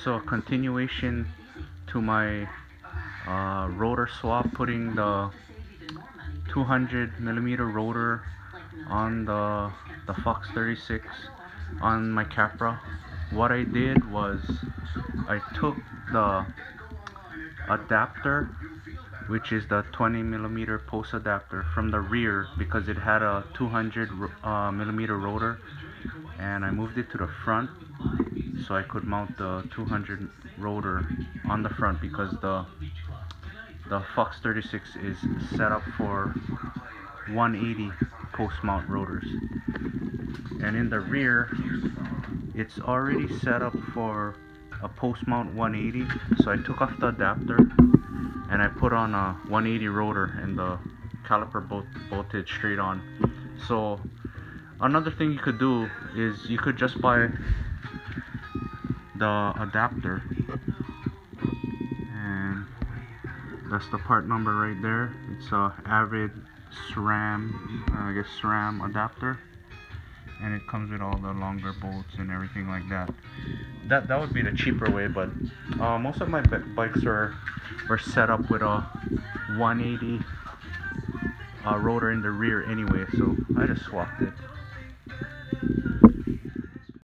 So a continuation to my rotor swap, putting the 200mm rotor on the Fox 36 on my Capra. What I did was I took the adapter, which is the 20mm post adapter, from the rear because it had a 200mm rotor, and I moved it to the front so I could mount the 200 rotor on the front, because the Fox 36 is set up for 180 post mount rotors, and in the rear it's already set up for a post mount 180. So I took off the adapter and I put on a 180 rotor, and the caliper bolted straight on. So another thing you could do is you could just buy the adapter, and that's the part number right there. It's a Avid SRAM adapter, and it comes with all the longer bolts and everything like that. That would be the cheaper way, but most of my bikes were set up with a 180 rotor in the rear anyway, so I just swapped it.